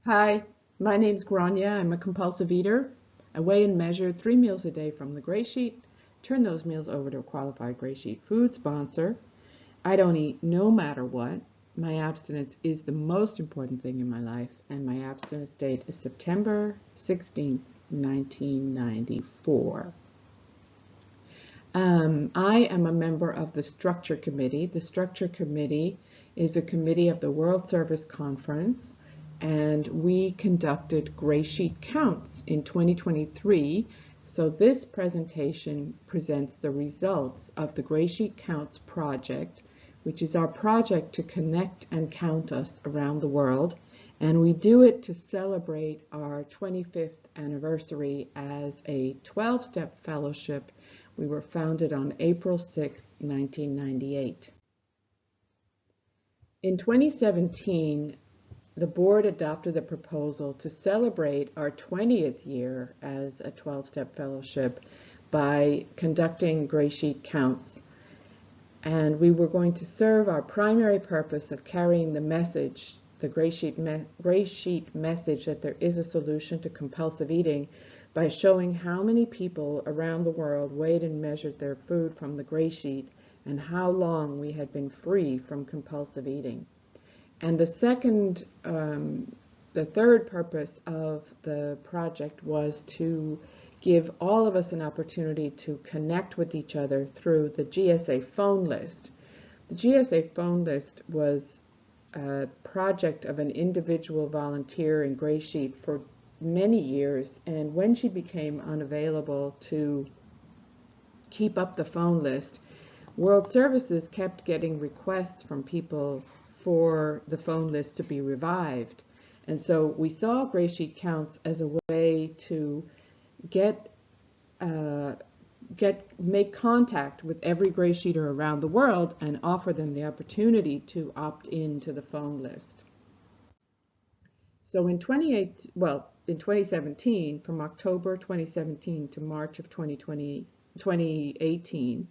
Hi, my name's Grania. I'm a compulsive eater. I weigh and measure 3 meals a day from the GreySheet, turn those meals over to a qualified GreySheet food sponsor. I don't eat no matter what. My abstinence is the most important thing in my life, and my abstinence date is September 16th, 1994. I am a member of the Structure Committee. The Structure Committee is a committee of the World Service Conference, and we conducted GreySheet counts in 2023. So this presentation presents the results of the GreySheet Counts project, which is our project to connect and count us around the world. And we do it to celebrate our 25th anniversary as a 12-step fellowship. We were founded on April 6, 1998. In 2017, the board adopted a proposal to celebrate our 20th year as a 12-step fellowship by conducting GreySheet counts. And we were going to serve our primary purpose of carrying the message, the GreySheet message that there is a solution to compulsive eating, by showing how many people around the world weighed and measured their food from the GreySheet and how long we had been free from compulsive eating. And the third purpose of the project was to give all of us an opportunity to connect with each other through the GSA phone list. The GSA phone list was a project of an individual volunteer in GreySheet for many years, and when she became unavailable to keep up the phone list, World Services kept getting requests from people for the phone list to be revived. And so we saw GreySheet counts as a way to make contact with every GreySheeter around the world and offer them the opportunity to opt in to the phone list. So in 2017, from October 2017 to March of 2018,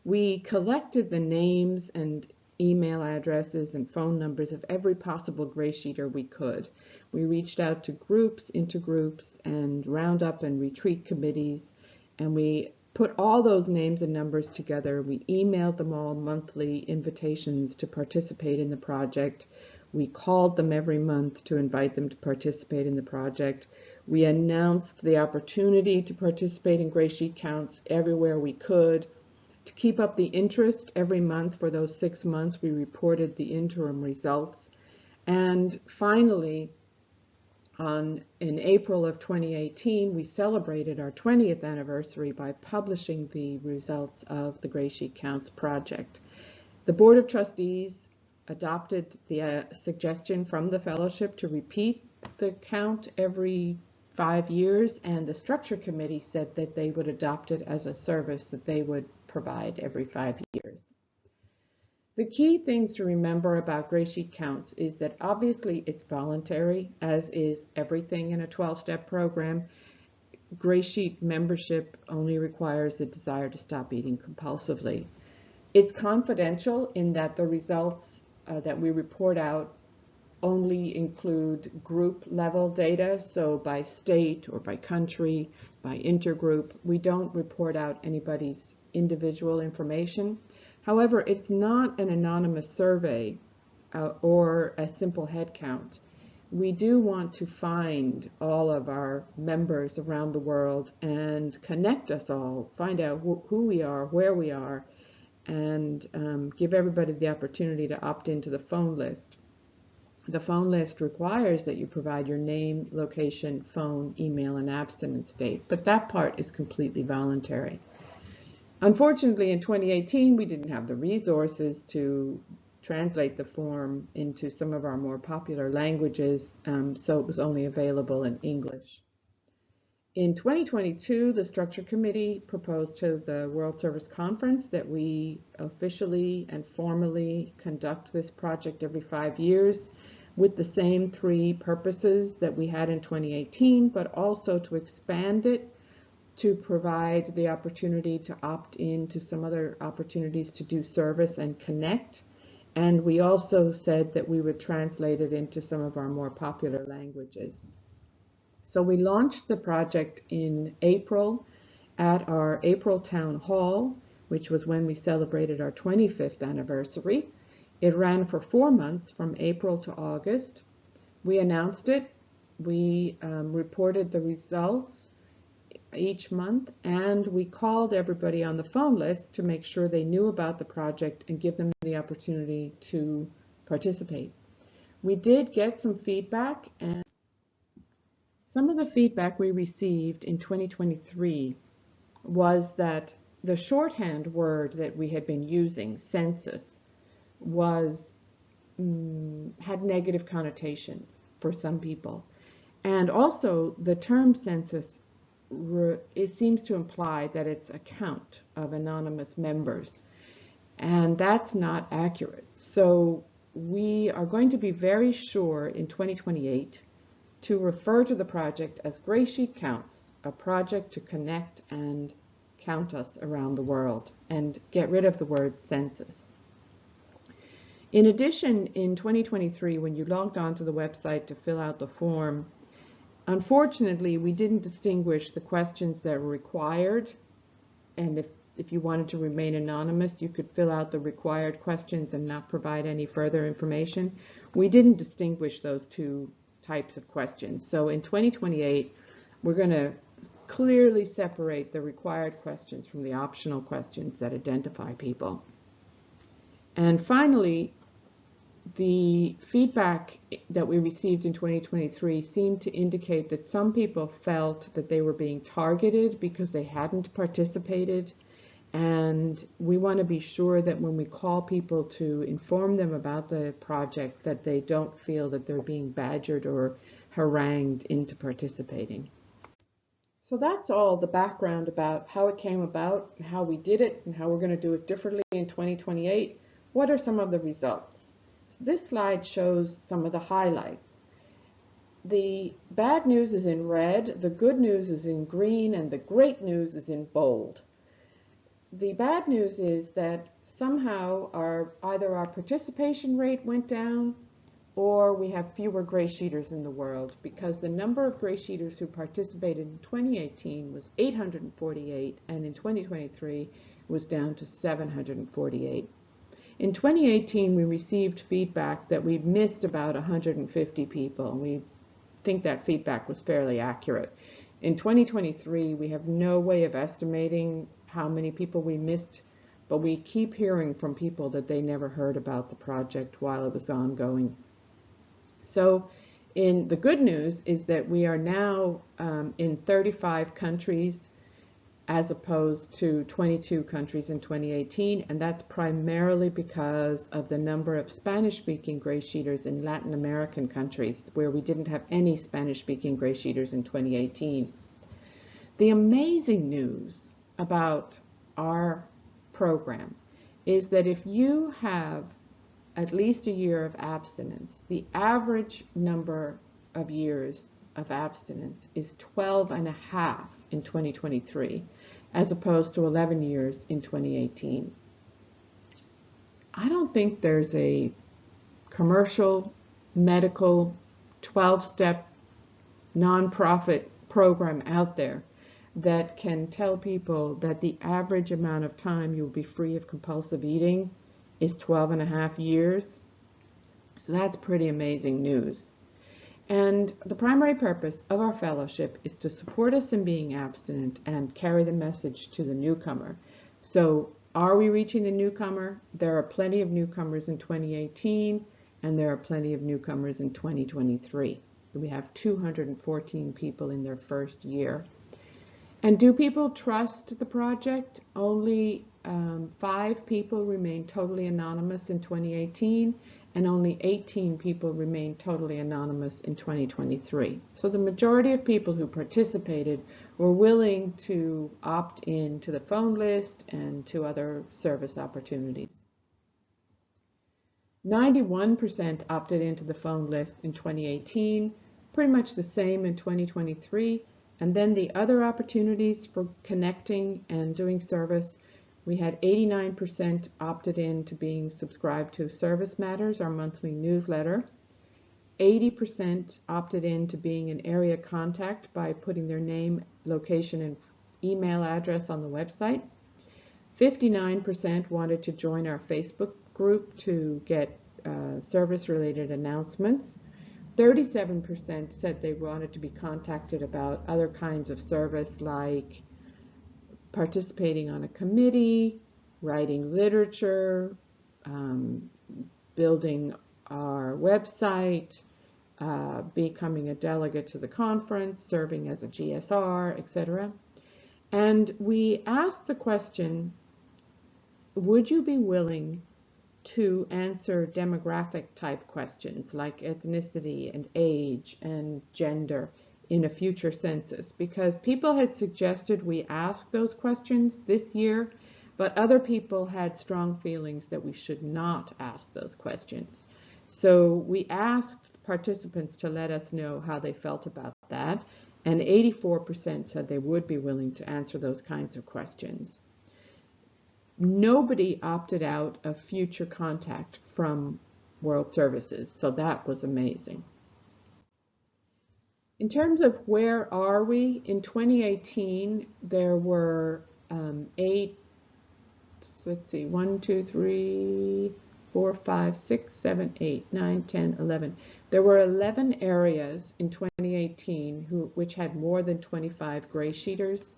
we collected the names and email addresses and phone numbers of every possible GreySheeter we could. We reached out to groups, intergroups, and roundup and retreat committees, and we put all those names and numbers together. We emailed them all monthly invitations to participate in the project. We called them every month to invite them to participate in the project. We announced the opportunity to participate in GreySheet counts everywhere we could. To keep up the interest, every month for those 6 months, we reported the interim results. And finally, in April of 2018, we celebrated our 20th anniversary by publishing the results of the GreySheet Counts project. The Board of Trustees adopted the suggestion from the fellowship to repeat the count every 5 years, and the Structure Committee said that they would adopt it as a service that they would provide every 5 years. The key things to remember about GreySheet counts is that obviously it's voluntary, as is everything in a 12-step program. GreySheet membership only requires a desire to stop eating compulsively. It's confidential in that the results that we report out only include group level data, so by state or by country, by intergroup. We don't report out anybody's individual information. However, it's not an anonymous survey or a simple head count. We do want to find all of our members around the world and connect us all, find out who we are, where we are, and give everybody the opportunity to opt into the phone list. The phone list requires that you provide your name, location, phone, email, and abstinence date, but that part is completely voluntary. Unfortunately, in 2018, we didn't have the resources to translate the form into some of our more popular languages, so it was only available in English. In 2022, the Structure Committee proposed to the World Service Conference that we officially and formally conduct this project every 5 years with the same 3 purposes that we had in 2018, but also to expand it to provide the opportunity to opt in to some other opportunities to do service and connect, And we also said that we would translate it into some of our more popular languages. So we launched the project in April at our April Town Hall, which was when we celebrated our 25th anniversary. It ran for 4 months from April to August. We announced it, we reported the results each month, and we called everybody on the phone list to make sure they knew about the project and give them the opportunity to participate. We did get some feedback, and some of the feedback we received in 2023 was that the shorthand word that we had been using, census, had negative connotations for some people. And also the term census, it seems to imply that it's a count of anonymous members, and that's not accurate. So we are going to be very sure in 2028 to refer to the project as GreySheet Counts, a project to connect and count us around the world, and get rid of the word census. In addition, in 2023, when you logged onto the website to fill out the form, unfortunately, we didn't distinguish the questions that were required, and if you wanted to remain anonymous, you could fill out the required questions and not provide any further information. We didn't distinguish those two types of questions. So in 2028, we're going to clearly separate the required questions from the optional questions that identify people. And finally, the feedback that we received in 2023 seemed to indicate that some people felt that they were being targeted because they hadn't participated. And we want to be sure that when we call people to inform them about the project, that they don't feel that they're being badgered or harangued into participating. So that's all the background about how it came about, and how we did it, and how we're going to do it differently in 2028. What are some of the results? So this slide shows some of the highlights. The bad news is in red, the good news is in green, and the great news is in bold. The bad news is that somehow either our participation rate went down, or we have fewer GreySheeters in the world, because the number of GreySheeters who participated in 2018 was 848, and in 2023 was down to 748. In 2018, we received feedback that we missed about 150 people, and we think that feedback was fairly accurate. In 2023, we have no way of estimating how many people we missed, but we keep hearing from people that they never heard about the project while it was ongoing. So the good news is that we are now in 35 countries as opposed to 22 countries in 2018, and that's primarily because of the number of Spanish-speaking GreySheeters in Latin American countries, where we didn't have any Spanish-speaking GreySheeters in 2018. The amazing news about our program is that if you have at least a year of abstinence, the average number of years of abstinence is 12 and a half in 2023, as opposed to 11 years in 2018. I don't think there's a commercial, medical, 12-step nonprofit program out there that can tell people that the average amount of time you'll be free of compulsive eating is 12 and a half years. So that's pretty amazing news. And the primary purpose of our fellowship is to support us in being abstinent and carry the message to the newcomer. So are we reaching the newcomer? There are plenty of newcomers in 2018, and there are plenty of newcomers in 2023. We have 214 people in their first year. And do people trust the project? Only 5 people remained totally anonymous in 2018, and only 18 people remained totally anonymous in 2023. So the majority of people who participated were willing to opt in to the phone list and to other service opportunities. 91% opted into the phone list in 2018, pretty much the same in 2023. And then the other opportunities for connecting and doing service We had 89% opted in to being subscribed to Service Matters, our monthly newsletter. 80% opted in to being an area contact by putting their name, location, and email address on the website. 59% wanted to join our Facebook group to get service-related announcements. 37% said they wanted to be contacted about other kinds of service like participating on a committee, writing literature, building our website, becoming a delegate to the conference, serving as a GSR, etc. And we asked the question, would you be willing to answer demographic type questions like ethnicity and age and gender in a future census? Because people had suggested we ask those questions this year, but other people had strong feelings that we should not ask those questions. So we asked participants to let us know how they felt about that, and 84% said they would be willing to answer those kinds of questions. Nobody opted out of future contact from World Services, so that was amazing. In terms of where are we, in 2018, there were 1, 2, 3, 4, 5, 6, 7, 8, 9, 10, 11. There were 11 areas in 2018 which had more than 25 GreySheeters.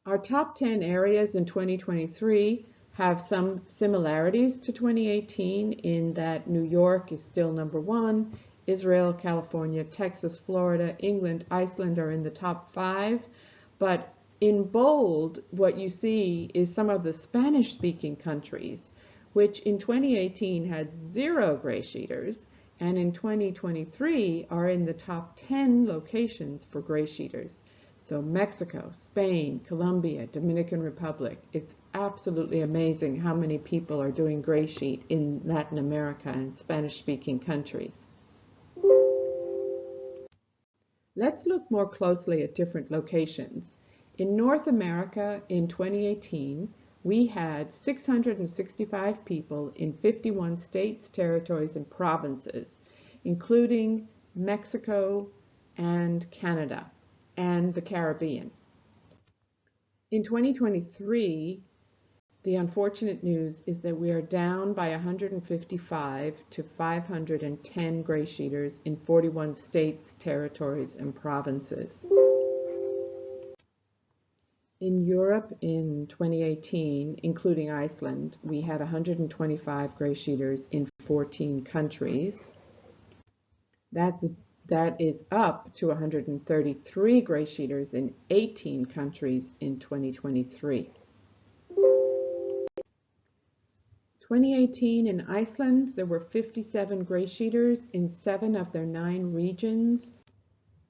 Our top 10 areas in 2023 have some similarities to 2018 in that New York is still #1, Israel, California, Texas, Florida, England, Iceland are in the top 5, but in bold, what you see is some of the Spanish-speaking countries, which in 2018 had 0 GreySheeters, and in 2023 are in the top 10 locations for GreySheeters. So Mexico, Spain, Colombia, Dominican Republic. It's absolutely amazing how many people are doing GreySheet in Latin America and Spanish-speaking countries. Let's look more closely at different locations. In North America in 2018, we had 665 people in 51 states, territories, and provinces, including Mexico and Canada and the Caribbean. In 2023, the unfortunate news is that we are down by 155 to 510 GreySheeters in 41 states, territories, and provinces. In Europe in 2018, including Iceland, we had 125 GreySheeters in 14 countries. That is up to 133 GreySheeters in 18 countries in 2023. 2018 in Iceland, there were 57 GreySheeters in 7 of their 9 regions.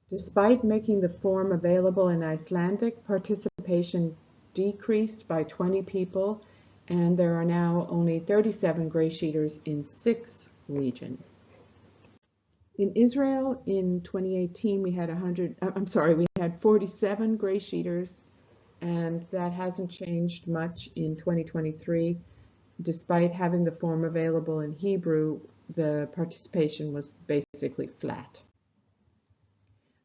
Despite making the form available in Icelandic, participation decreased by 20 people, and there are now only 37 GreySheeters in 6 regions. In Israel in 2018, we had 47 GreySheeters, and that hasn't changed much in 2023. Despite having the form available in Hebrew, the participation was basically flat.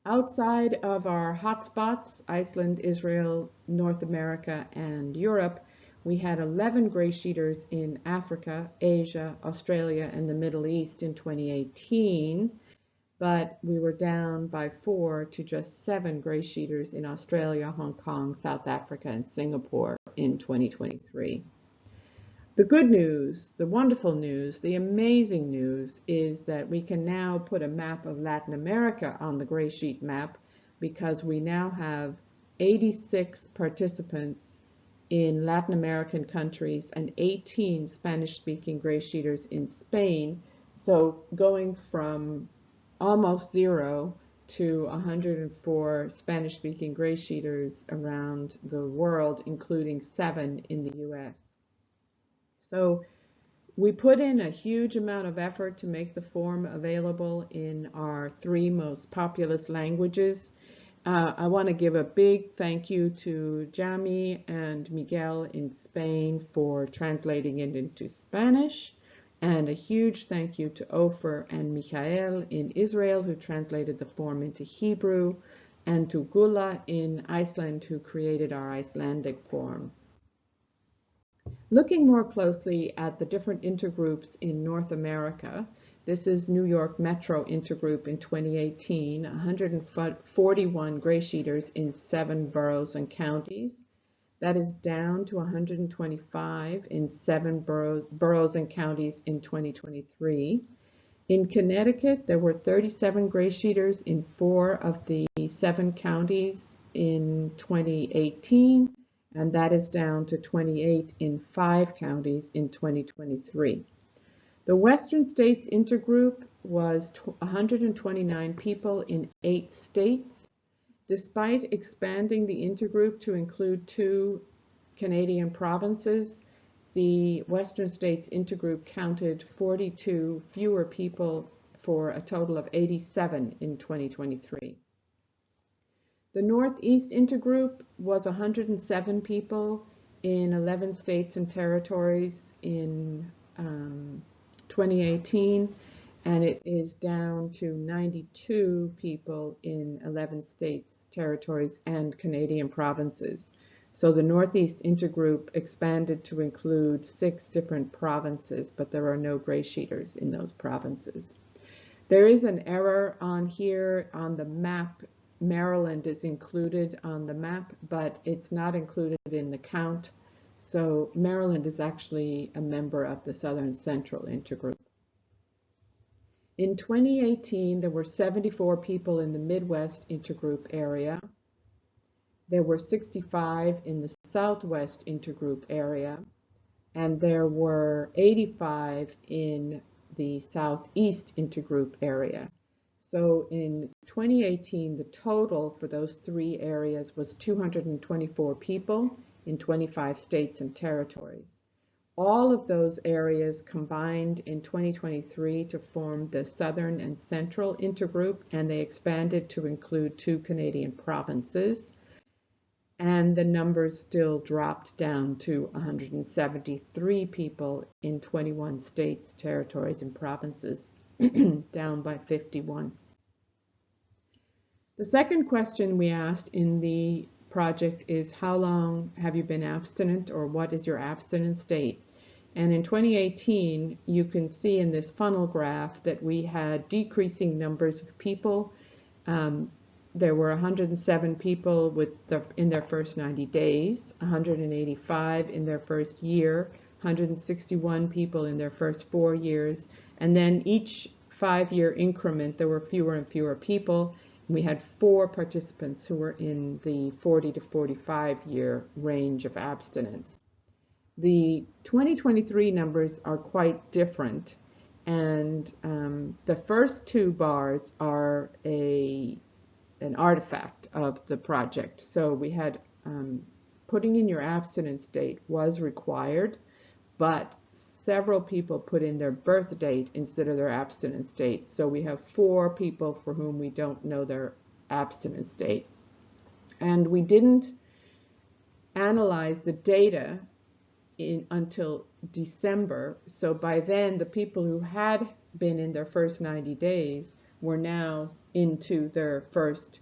Outside of our hotspots, Iceland, Israel, North America, and Europe, we had 11 GreySheeters in Africa, Asia, Australia, and the Middle East in 2018, but we were down by 4 to just 7 GreySheeters in Australia, Hong Kong, South Africa, and Singapore in 2023. The good news, the wonderful news, the amazing news is that we can now put a map of Latin America on the GreySheet map because we now have 86 participants in Latin American countries and 18 Spanish-speaking GreySheeters in Spain. So going from almost 0 to 104 Spanish-speaking GreySheeters around the world, including 7 in the US. So we put in a huge amount of effort to make the form available in our 3 most populous languages. I want to give a big thank you to Jami and Miguel in Spain for translating it into Spanish, and a huge thank you to Ofer and Michael in Israel who translated the form into Hebrew, and to Gula in Iceland who created our Icelandic form. Looking more closely at the different intergroups in North America, this is New York Metro Intergroup in 2018, 141 GreySheeters in 7 boroughs and counties. That is down to 125 in 7 boroughs and counties in 2023. In Connecticut, there were 37 GreySheeters in 4 of the 7 counties in 2018, and that is down to 28 in 5 counties in 2023. The Western States Intergroup was 129 people in 8 states. Despite expanding the intergroup to include 2 Canadian provinces, the Western States Intergroup counted 42 fewer people for a total of 87 in 2023. The Northeast Intergroup was 107 people in 11 states and territories in 2018, and it is down to 92 people in 11 states, territories, and Canadian provinces. So the Northeast Intergroup expanded to include 6 different provinces, but there are no GreySheeters in those provinces. There is an error on here on the map. Maryland is included on the map, but it's not included in the count. So Maryland is actually a member of the Southern Central Intergroup. In 2018, there were 74 people in the Midwest Intergroup area. There were 65 in the Southwest Intergroup area, and there were 85 in the Southeast Intergroup area. So in 2018, the total for those 3 areas was 224 people in 25 states and territories. All of those areas combined in 2023 to form the Southern and Central Intergroup, and they expanded to include 2 Canadian provinces. And the numbers still dropped down to 173 people in 21 states, territories, and provinces, down by 51. The second question we asked in the project is, how long have you been abstinent, or what is your abstinence date? And in 2018, you can see in this funnel graph that we had decreasing numbers of people. There were 107 people in their first 90 days, 185 in their first year, 161 people in their first 4 years, and then each 5-year increment, there were fewer and fewer people. We had 4 participants who were in the 40 to 45 year range of abstinence. The 2023 numbers are quite different, and the first 2 bars are an artifact of the project. So we had putting in your abstinence date was required, but several people put in their birth date instead of their abstinence date. So we have 4 people for whom we don't know their abstinence date. And we didn't analyze the data until December. So by then, the people who had been in their first 90 days were now into their first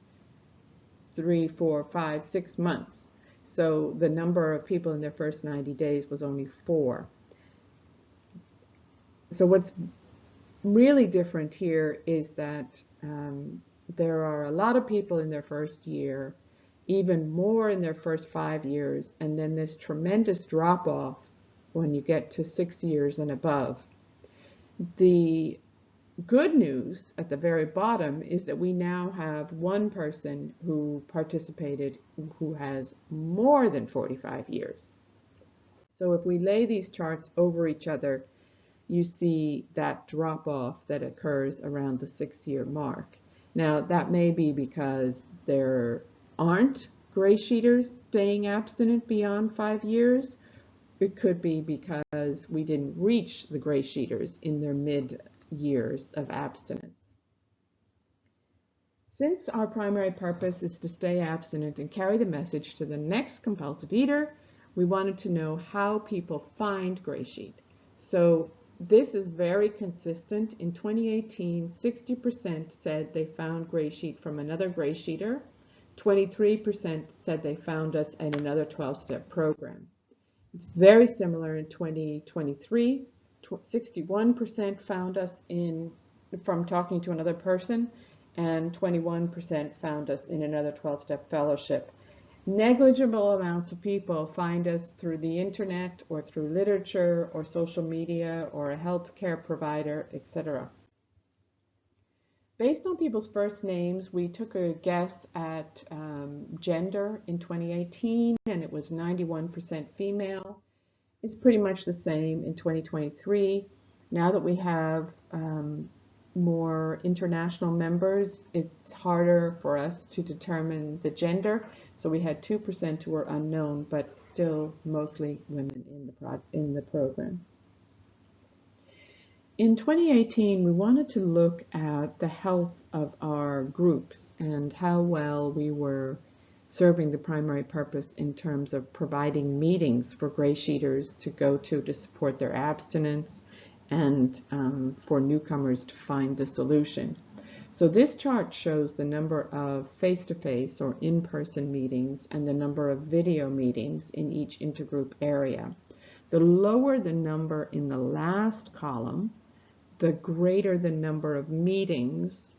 3, 4, 5, 6 months. So the number of people in their first 90 days was only 4. So what's really different here is that there are a lot of people in their first year, even more in their first 5 years, and then this tremendous drop-off when you get to 6 years and above. The good news at the very bottom is that we now have 1 person who participated who has more than 45 years. So if we lay these charts over each other, you see that drop-off that occurs around the 6-year mark. Now, that may be because there aren't GreySheeters staying abstinent beyond 5 years. It could be because we didn't reach the GreySheeters in their mid-years of abstinence. Since our primary purpose is to stay abstinent and carry the message to the next compulsive eater, we wanted to know how people find GreySheet. So this is very consistent. In 2018, 60% said they found GreySheet from another GreySheeter. 23% said they found us at another 12-step program. It's very similar in 2023. 61% found us from talking to another person, and 21% found us in another 12-step fellowship. Negligible amounts of people find us through the internet or through literature or social media or a healthcare provider, etc. Based on people's first names, we took a guess at gender in 2018, and it was 91% female. It's pretty much the same in 2023. Now that we have more international members, it's harder for us to determine the gender. So we had 2% who were unknown, but still mostly women in the program. In 2018, we wanted to look at the health of our groups and how well we were serving the primary purpose in terms of providing meetings for GreySheeters to go to support their abstinence, and for newcomers to find the solution. So this chart shows the number of face-to-face or in-person meetings and the number of video meetings in each intergroup area. The lower the number in the last column, the greater the number of meetings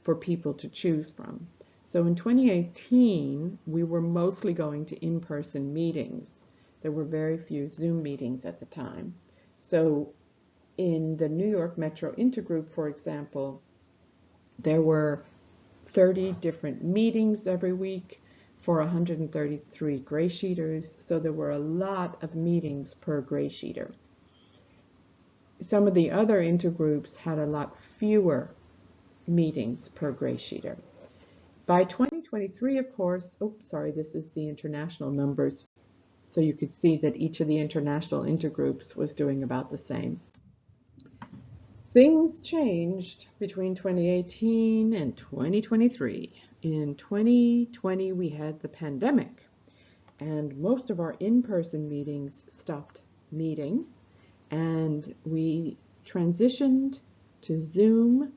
for people to choose from. So in 2018, we were mostly going to in-person meetings. There were very few Zoom meetings at the time. So in the New York Metro Intergroup, for example, there were 30 different meetings every week for 133 GreySheeters, so there were a lot of meetings per GreySheeter. Some of the other intergroups had a lot fewer meetings per GreySheeter. By 2023, of course, this is the international numbers, so you could see that each of the international intergroups was doing about the same. Things changed between 2018 and 2023. In 2020, we had the pandemic, and most of our in-person meetings stopped meeting, and we transitioned to Zoom,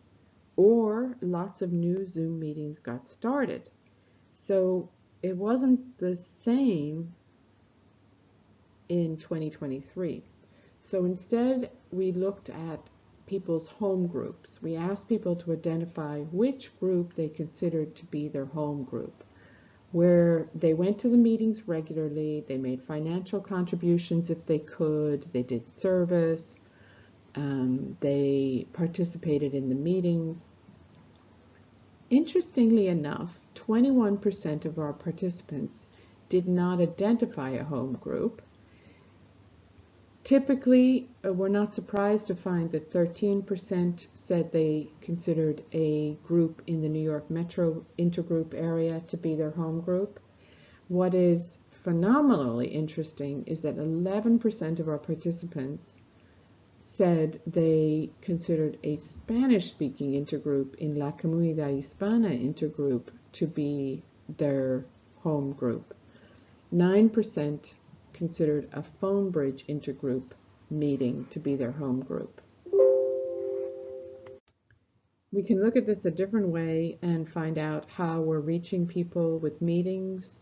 or lots of new Zoom meetings got started. So it wasn't the same in 2023. So instead, we looked at people's home groups. We asked people to identify which group they considered to be their home group, where they went to the meetings regularly, they made financial contributions if they could, they did service, they participated in the meetings. Interestingly enough, 21% of our participants did not identify a home group. Typically, we're not surprised to find that 13% said they considered a group in the New York Metro Intergroup area to be their home group. What is phenomenally interesting is that 11% of our participants said they considered a Spanish-speaking intergroup in La Comunidad Hispana intergroup to be their home group. 9% considered a phone bridge intergroup meeting to be their home group. We can look at this a different way and find out how we're reaching people with meetings.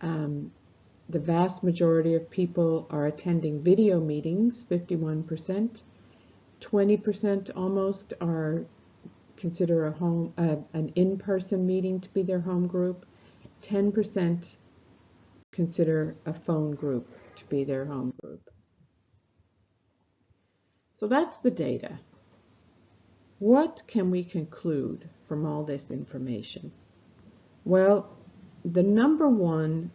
The vast majority of people are attending video meetings, 51%. 20% almost consider an in-person meeting to be their home group. 10% consider a phone group to be their home group. So that's the data. What can we conclude from all this information? Well, the number one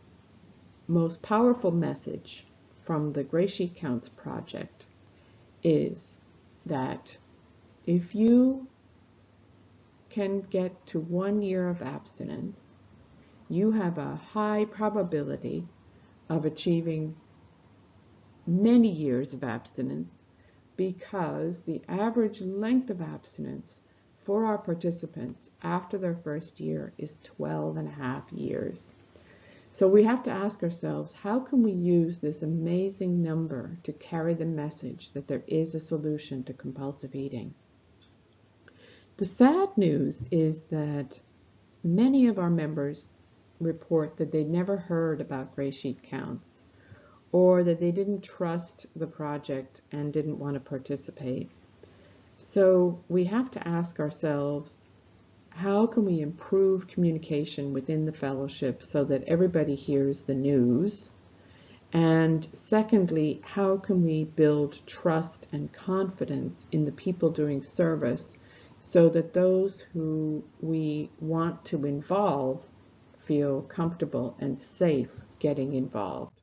most powerful message from the GreySheet Counts project is that if you can get to 1 year of abstinence, you have a high probability of achieving many years of abstinence, because the average length of abstinence for our participants after their first year is 12.5 years. So we have to ask ourselves, how can we use this amazing number to carry the message that there is a solution to compulsive eating? The sad news is that many of our members report that they'd never heard about GreySheet counts, or that they didn't trust the project and didn't want to participate. So we have to ask ourselves, how can we improve communication within the fellowship so that everybody hears the news? And secondly, how can we build trust and confidence in the people doing service so that those who we want to involve feel comfortable and safe getting involved?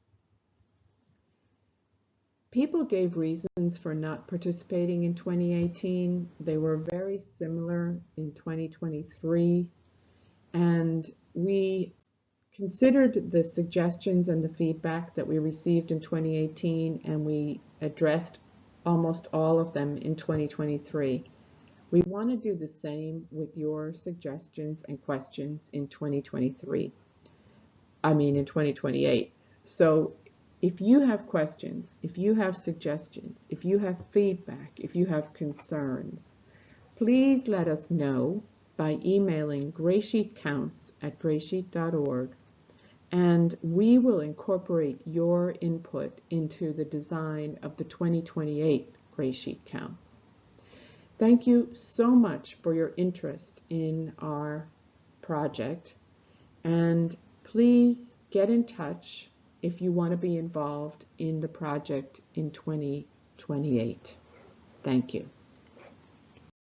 People gave reasons for not participating in 2018. They were very similar in 2023, and we considered the suggestions and the feedback that we received in 2018, and we addressed almost all of them in 2023. We want to do the same with your suggestions and questions in 2028. So if you have questions, if you have suggestions, if you have feedback, if you have concerns, please let us know by emailing greysheetcounts@greysheet.org, and we will incorporate your input into the design of the 2028 GreySheet counts. Thank you so much for your interest in our project, and please get in touch if you want to be involved in the project in 2028. Thank you.